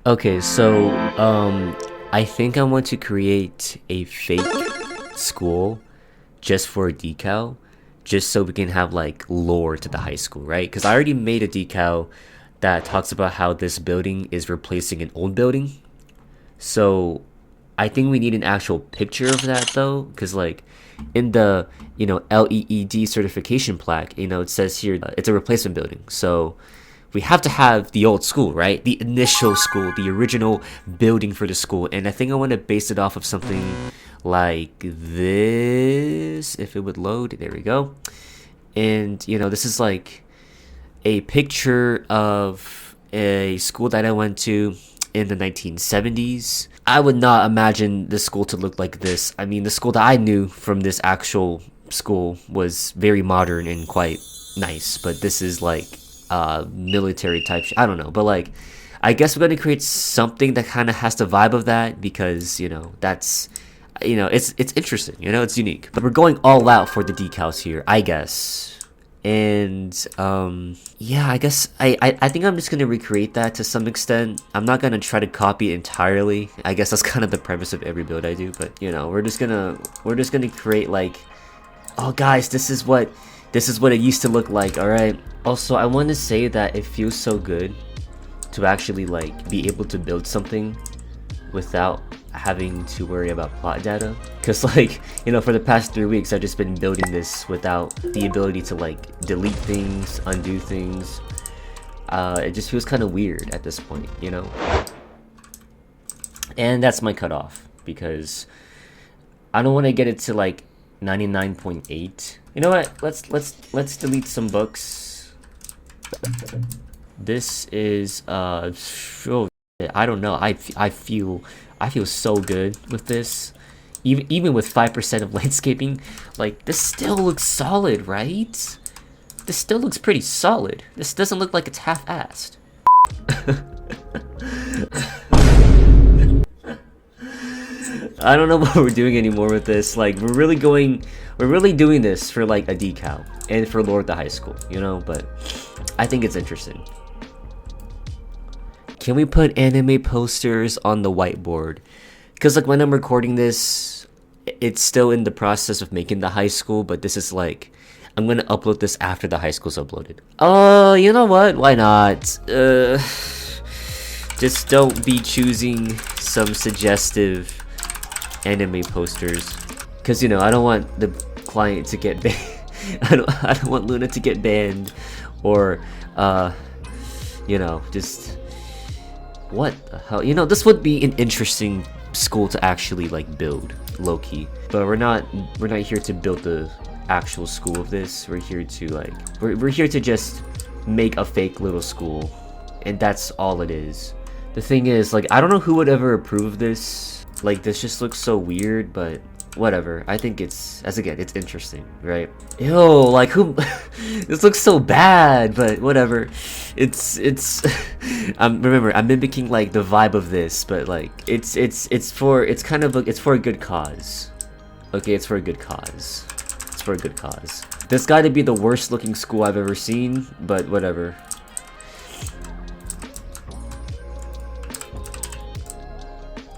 Okay, so I think I want to create a fake school just for a decal, just so we can have like lore to the high school, right? Because I already made a decal that talks about how this building is replacing an old building. So I think we need an actual picture of that though, because like in the LEED certification plaque, it says here it's a replacement building. So we have to have the old school, right? The initial school, the original building for the school. And I think I want to base it off of something like this. If it would load, there we go. And this is like a picture of a school that I went to in the 1970s. I would not imagine the school to look like this. I mean, the school that I knew from this actual school was very modern and quite nice, but this is like military type I don't know, but like I guess we're going to create something that kind of has the vibe of that, because that's it's interesting, it's unique. But we're going all out for the decals here, I guess. And yeah, I guess I think I'm just gonna recreate that to some extent. I'm not gonna try to copy it entirely. I guess that's kind of the premise of every build I do, but we're just gonna create like, oh guys, this is what it used to look like. All right. Also, I want to say that it feels so good to actually like be able to build something without having to worry about plot data, because like for the past 3 weeks I've just been building this without the ability to like delete things, undo things. It just feels kind of weird at this point, and that's my cutoff, because I don't want to get it to like 99.8. You know what, let's delete some books. This is oh, I don't know, I feel so good with this. Even with 5% of landscaping, like this still looks solid, right? This still looks pretty solid. This doesn't look like it's half-assed. I don't know what we're doing anymore with this. Like we're really doing this for like a decal and for lore at the high school, but I think it's interesting. Can we put anime posters on the whiteboard? Because like when I'm recording this, it's still in the process of making the high school, but this is like, I'm gonna upload this after the high school's uploaded. Oh, you know what? Why not? Just don't be choosing some suggestive anime posters, because I don't want the client to get banned. I don't want Luna to get banned, or just what the hell. This would be an interesting school to actually like build low-key, but we're not here to build the actual school of this. We're here to like we're here to just make a fake little school, and that's all it is. The thing is, like, I don't know who would ever approve this. Like, this just looks so weird, but whatever. I think it's interesting, right? Ew, like who this looks so bad, but whatever. It's remember, I'm mimicking like the vibe of this, but like it's for a good cause. Okay, it's for a good cause. It's for a good cause. This got to be the worst looking school I've ever seen, but whatever.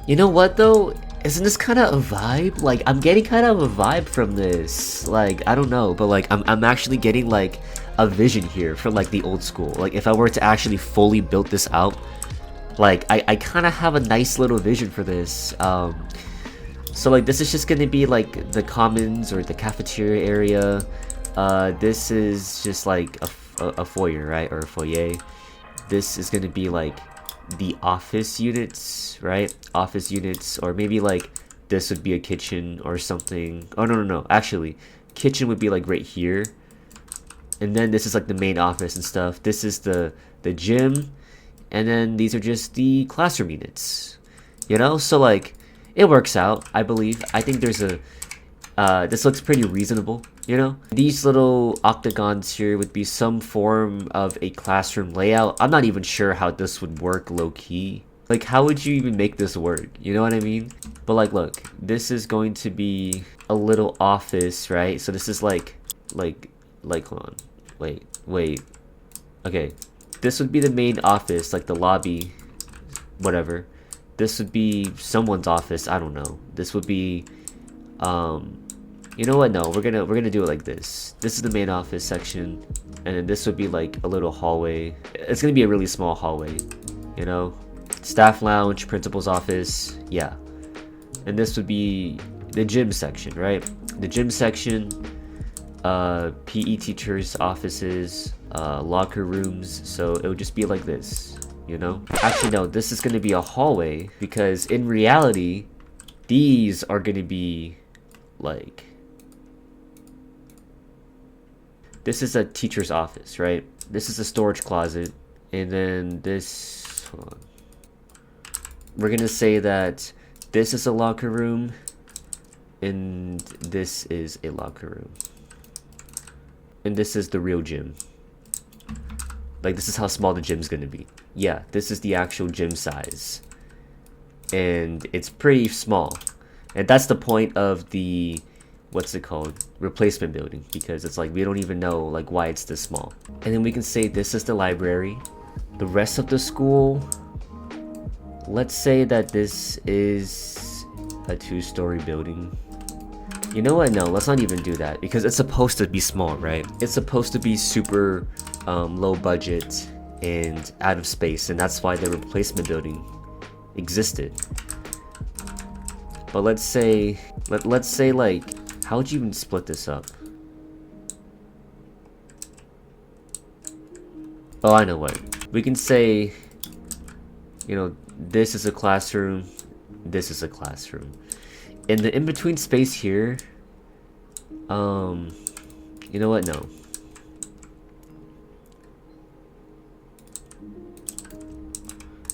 You know what though? Isn't this kind of a vibe? Like, I'm getting kind of a vibe from this. Like, I don't know, but like I'm actually getting like a vision here for like the old school. Like, if I were to actually fully build this out, like I kind of have a nice little vision for this. So like this is just gonna be like the commons or the cafeteria area. This is just like a foyer, right, or a foyer. This is gonna be like the office units, right? Office units, or maybe like this would be a kitchen or something. Oh no, actually kitchen would be like right here, and then this is like the main office and stuff. This is the gym, and then these are just the classroom units, so like it works out, I believe. I think there's a this looks pretty reasonable. These little octagons here would be some form of a classroom layout. I'm not even sure how this would work low-key. Like, how would you even make this work? You know what I mean? But like, look, this is going to be a little office, right? So this is like hold on, wait, okay, this would be the main office, like the lobby. whatever. This would be someone's office. I don't know. This would be, you know what? No, we're gonna do it like this. This is the main office section, and then this would be like a little hallway. It's gonna be a really small hallway, you know. Staff lounge, principal's office, yeah. And this would be the gym section, right? The gym section, PE teachers' offices, locker rooms. So it would just be like this, you know? Actually, no, this is gonna be a hallway because in reality, these are gonna be like, this is a teacher's office, right? This is a storage closet, and then this, hold on. We're gonna say that this is a locker room, and this is a locker room. And this is the real gym. Like, this is how small the gym's gonna be. Yeah, this is the actual gym size. And it's pretty small. And that's the point of the, what's it called? Replacement building. Because it's like, we don't even know like why it's this small. And then we can say this is the library. The rest of the school, let's say that this is a 2-story building. You know what? No, let's not even do that because it's supposed to be small, right? It's supposed to be super low budget and out of space, and that's why the replacement building existed. But let's say like, how would you even split this up? Oh, I know what. We can say, you know, this is a classroom, this is a classroom. In the in-between space here, you know what? No.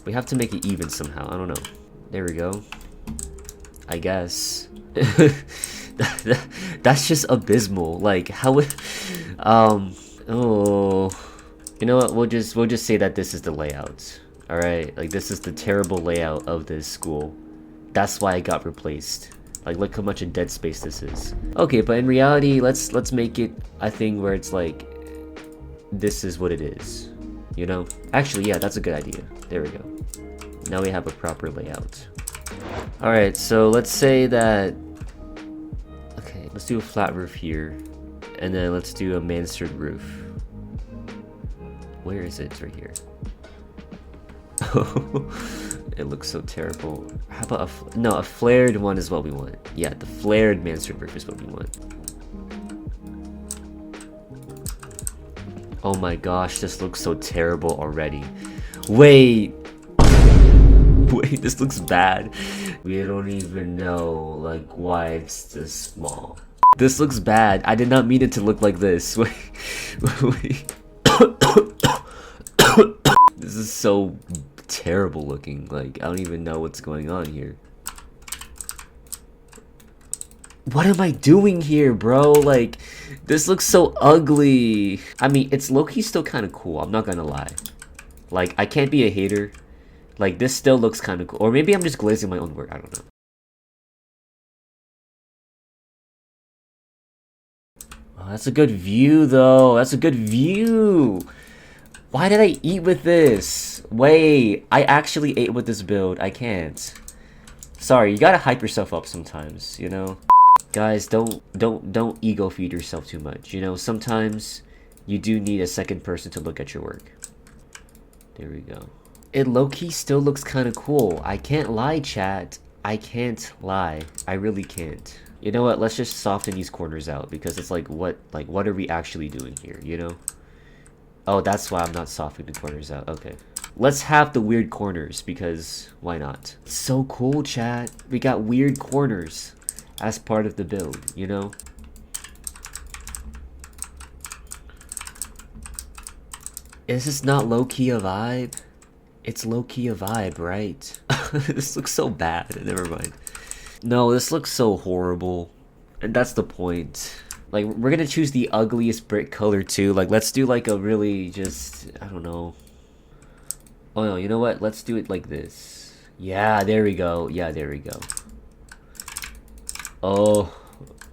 We have to make it even somehow. I don't know. There we go. I guess. That's just abysmal. Like, how would, oh, you know what? We'll just say that this is the layout. All right, like this is the terrible layout of this school. That's why it got replaced. Like, look how much of dead space this is. Okay, but in reality, let's make it a thing where it's like, this is what it is. You know? Actually, yeah, that's a good idea. There we go. Now we have a proper layout. All right, so let's say that. Okay, let's do a flat roof here, and then let's do a mansard roof. Where is it? It's right here. It looks so terrible. How about a flared one is what we want. Yeah, the flared mansard roof is what we want. Oh my gosh, this looks so terrible already. Wait, this looks bad. We don't even know like why it's this small. This looks bad. I did not mean it to look like this. Wait. This is so terrible looking. Like, I don't even know what's going on here. What am I doing here, bro? Like, this looks so ugly. I mean, it's low-key still kind of cool. I'm not gonna lie. Like, I can't be a hater. Like, this still looks kind of cool. Or maybe I'm just glazing my own work. I don't know. Oh, that's a good view, though. That's a good view. Why did I eat with this? Wait, I actually ate with this build. I can't. Sorry, you gotta hype yourself up sometimes, you know? Guys, don't ego feed yourself too much. You know, sometimes you do need a second person to look at your work. There we go. It low-key still looks kind of cool. I can't lie, chat. I can't lie. I really can't. You know what? Let's just soften these corners out because it's like, what are we actually doing here, you know? Oh, that's why I'm not softening the corners out. Okay. Let's have the weird corners because why not? So cool, chat. We got weird corners as part of the build, you know? Is this not low-key a vibe? It's low-key a vibe, right? This looks so bad. Never mind. No, this looks so horrible. And that's the point. Like, we're gonna choose the ugliest brick color too. Like, let's do like a really just, I don't know. Oh no, you know what? Let's do it like this. Yeah, there we go. Yeah, there we go. Oh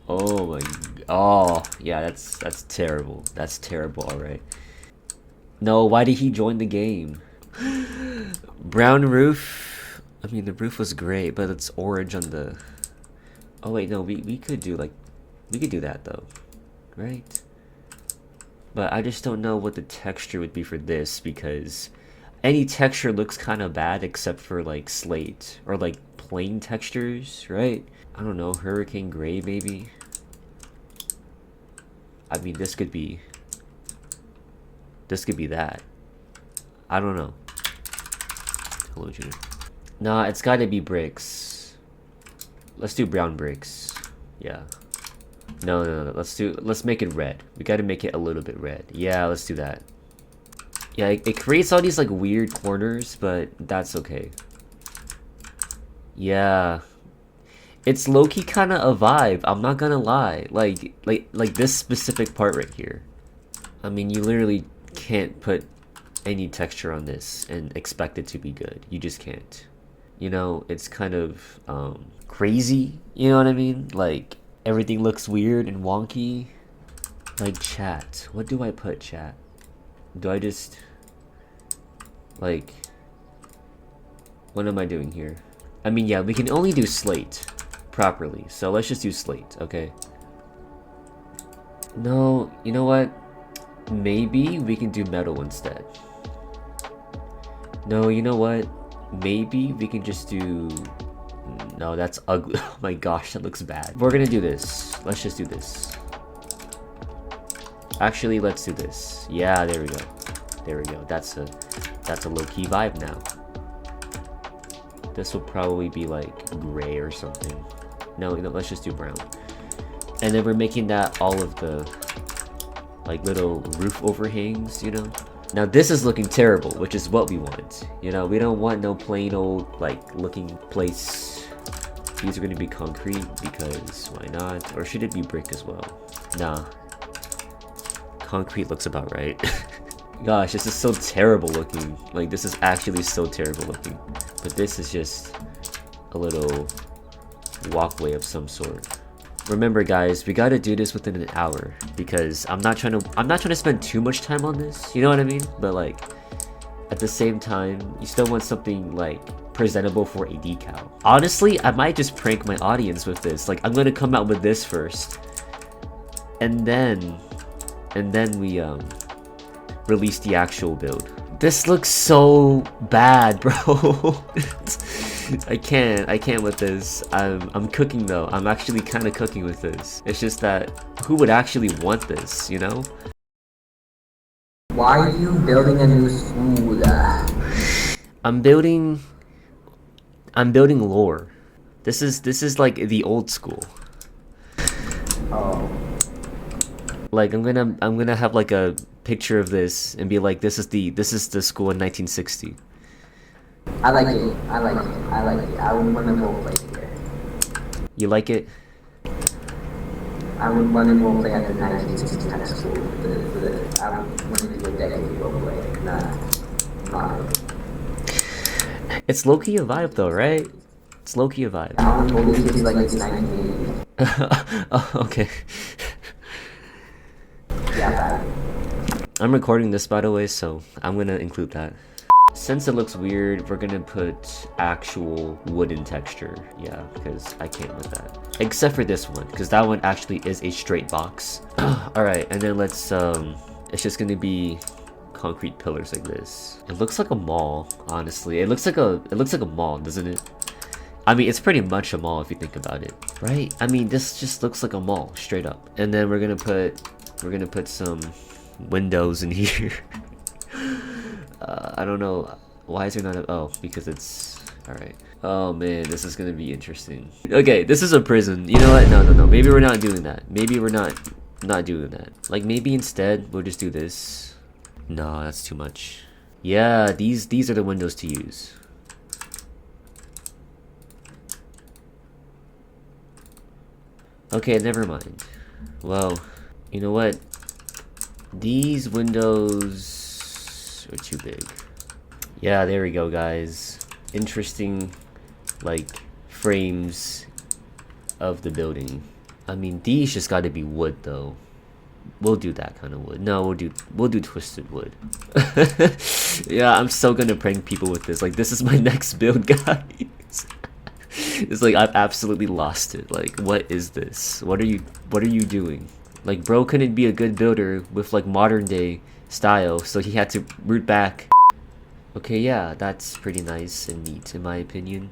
my, oh yeah, that's terrible. That's terrible. All right. No, why did he join the game? Brown roof. I mean, the roof was great, but it's orange on the... Oh wait, no, we could do like... We could do that though, right? But I just don't know what the texture would be for this, because any texture looks kind of bad except for like slate or like plain textures, right? I don't know, hurricane gray maybe. I mean, this could be that. I don't know. Hello, Junior. Nah, it's gotta be bricks. Let's do brown bricks. Yeah. No. Let's make it red. We gotta make it a little bit red. Yeah, let's do that. Yeah, it creates all these like weird corners, but that's okay. Yeah. It's low-key kind of a vibe, I'm not gonna lie. Like this specific part right here. I mean, you literally can't put any texture on this and expect it to be good. You just can't. You know, it's kind of crazy, you know what I mean? Like, everything looks weird and wonky. Like, chat. What do I put, chat? Do I just... Like... What am I doing here? I mean, yeah, we can only do slate properly. So let's just do slate, okay? No, you know what? Maybe we can do metal instead. No, you know what? Maybe we can just do... No, that's ugly. Oh my gosh, that looks bad. We're gonna do this. Let's just do this. Actually, let's do this. Yeah, there we go. There we go. That's a low-key vibe now. This will probably be like gray or something. No, let's just do brown. And then we're making that all of the like little roof overhangs, you know? Now this is looking terrible, which is what we want. You know, we don't want no plain old like looking place. These are gonna be concrete because why not? Or should it be brick as well? Nah. Concrete looks about right. Gosh, this is so terrible looking. Like, this is actually so terrible looking. But this is just a little walkway of some sort. Remember guys, we gotta do this within an hour because I'm not trying to spend too much time on this, you know what I mean? But like, at the same time, you still want something like presentable for a decal. Honestly, I might just prank my audience with this. Like, I'm gonna come out with this first. And then we release the actual build. This looks so bad, bro. I can't with this. I'm cooking though. I'm actually kind of cooking with this. It's just that who would actually want this, you know? Why are you building a new school? I'm building lore. This is like the old school. Oh. Like I'm gonna have like a picture of this and be like, this is the school in 1960. I like it. I would want to go play here. You like it? I would want to go play at the 1960 high school. I would want to do a decade go play, not. It's low-key a vibe though, right? It's low-key a vibe. I want to go to kids like it's 1980. Oh, okay. Yeah, I'm recording this by the way, so I'm gonna include that. Since it looks weird, we're gonna put actual wooden texture. Yeah, because I can't with that. Except for this one, because that one actually is a straight box. Alright, and then let's, it's just gonna be concrete pillars like this. It looks like a mall, honestly. It looks like a mall, doesn't it? I mean, it's pretty much a mall if you think about it, right? I mean, this just looks like a mall, straight up. And then we're gonna put some windows in here. I don't know why is there not a, oh, because it's all right. Oh man, this is gonna be interesting. Okay, this is a prison. You know what? No, maybe we're not doing that. Maybe we're not doing that. Like, maybe instead we'll just do this. No, that's too much. Yeah, these are the windows to use. Okay, never mind. Well, you know what? These windows are too big. Yeah, there we go, guys. Interesting, like, frames of the building. I mean, these just got to be wood, though. We'll do that kind of wood. No, we'll do twisted wood. Yeah, I'm so gonna prank people with this. Like, this is my next build, guys. It's like I've absolutely lost it. Like, what is this? What are you doing? Like, bro couldn't be a good builder with like modern day style, so he had to root back. Okay, yeah, that's pretty nice and neat in my opinion.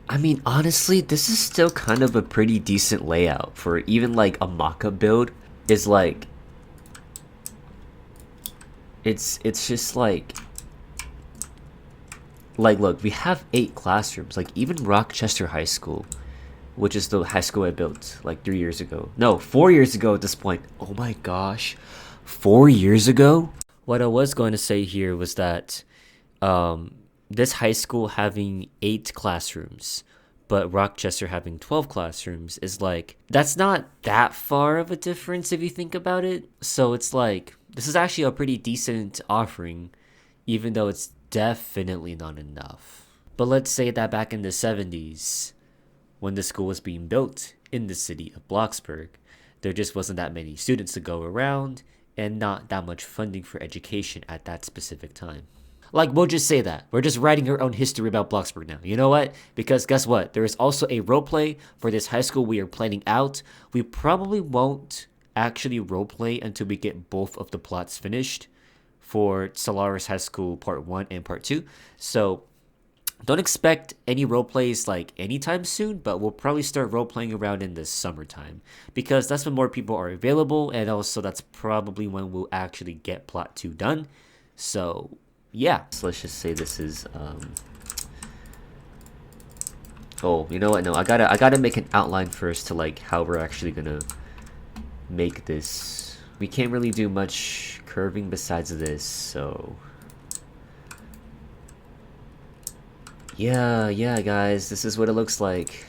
I mean, honestly, this is still kind of a pretty decent layout for even like a mock-up build. Is like it's just like look, we have 8 classrooms. Like even Rochester High School, which is the high school I built like 3 years ago. No, 4 years ago at this point. Oh my gosh, 4 years ago. What I was going to say here was that this high school having 8 classrooms, but Rochester having 12 classrooms is like, that's not that far of a difference if you think about it. So it's like, this is actually a pretty decent offering, even though it's definitely not enough. But let's say that back in the 70s, when the school was being built in the city of Bloxburg, there just wasn't that many students to go around and not that much funding for education at that specific time. Like, we'll just say that. We're just writing our own history about Bloxburg now. You know what? Because guess what? There is also a roleplay for this high school we are planning out. We probably won't actually roleplay until we get both of the plots finished for Solaris High School Part 1 and Part 2. So don't expect any roleplays like anytime soon, but we'll probably start roleplaying around in the summertime because that's when more people are available, and also that's probably when we'll actually get Plot 2 done. So yeah, so let's just say this is oh, you know what? No, I gotta make an outline first to like how we're actually gonna make this. We can't really do much curving besides this, so yeah, guys, this is what it looks like.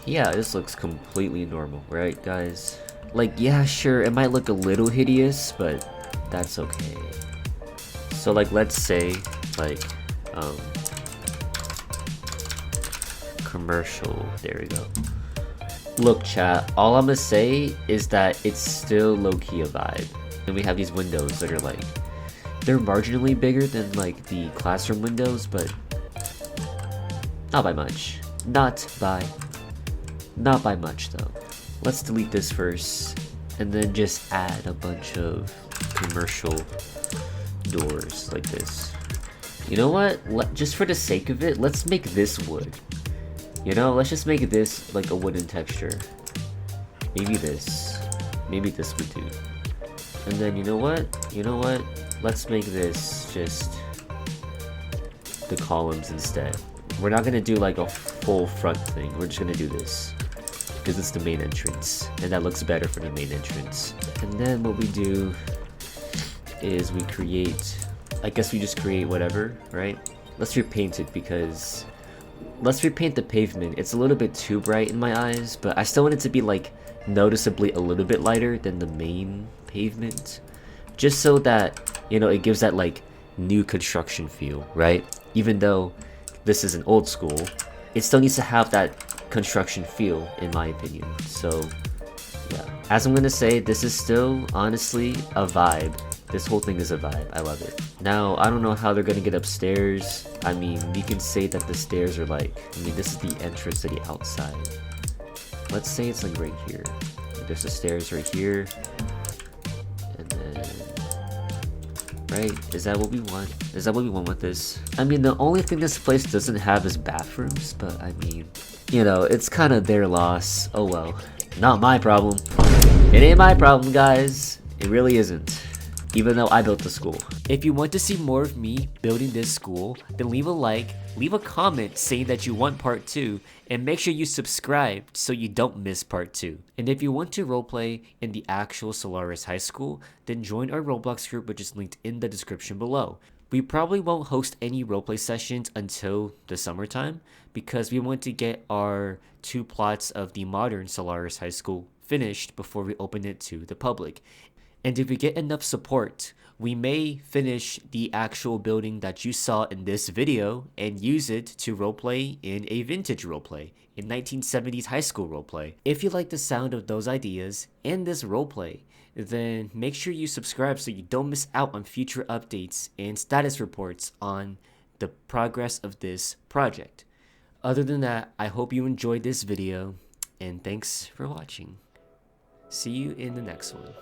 Yeah, this looks completely normal, right, guys? Like, yeah, sure, it might look a little hideous, but that's okay. So, like, let's say, like, commercial, there we go. Look, chat, all I'm gonna say is that it's still low-key a vibe. And we have these windows that are, like, they're marginally bigger than, like, the classroom windows, but not by much. Not by much though. Let's delete this first and then just add a bunch of commercial doors like this. You know what? Just for the sake of it, let's make this wood. You know, let's just make this like a wooden texture. Maybe this would do. And then you know what? Let's make this just the columns instead. We're not gonna do like a full front thing. We're just gonna do this because it's the main entrance, and that looks better for the main entrance. And then what we do is we create, I guess we just create whatever, right? Let's repaint it because let's repaint the pavement. It's a little bit too bright in my eyes, but I still want it to be like noticeably a little bit lighter than the main pavement, just so that, you know, it gives that like new construction feel, right? Even though this is an old school, it still needs to have that construction feel, in my opinion. So yeah, as I'm gonna say, this is still honestly a vibe. This whole thing is a vibe. I love it. Now, I don't know how they're gonna get upstairs. I mean, you can say that the stairs are like, I mean, this is the entrance to the outside. Let's say it's like right here. There's the stairs right here. And then, right? Is that what we want? Is that what we want with this? I mean, the only thing this place doesn't have is bathrooms, but I mean, you know, it's kind of their loss. Oh well. Not my problem. It ain't my problem, guys. It really isn't. Even though I built the school. If you want to see more of me building this school, then leave a like, leave a comment saying that you want part 2, and make sure you subscribe so you don't miss part 2. And if you want to roleplay in the actual Solaris High School, then join our Roblox group, which is linked in the description below. We probably won't host any roleplay sessions until the summertime because we want to get our 2 plots of the modern Solaris High School finished before we open it to the public. And if we get enough support, we may finish the actual building that you saw in this video and use it to roleplay in a vintage roleplay, in 1970s high school roleplay. If you like the sound of those ideas and this roleplay, then make sure you subscribe so you don't miss out on future updates and status reports on the progress of this project. Other than that, I hope you enjoyed this video, and thanks for watching. See you in the next one.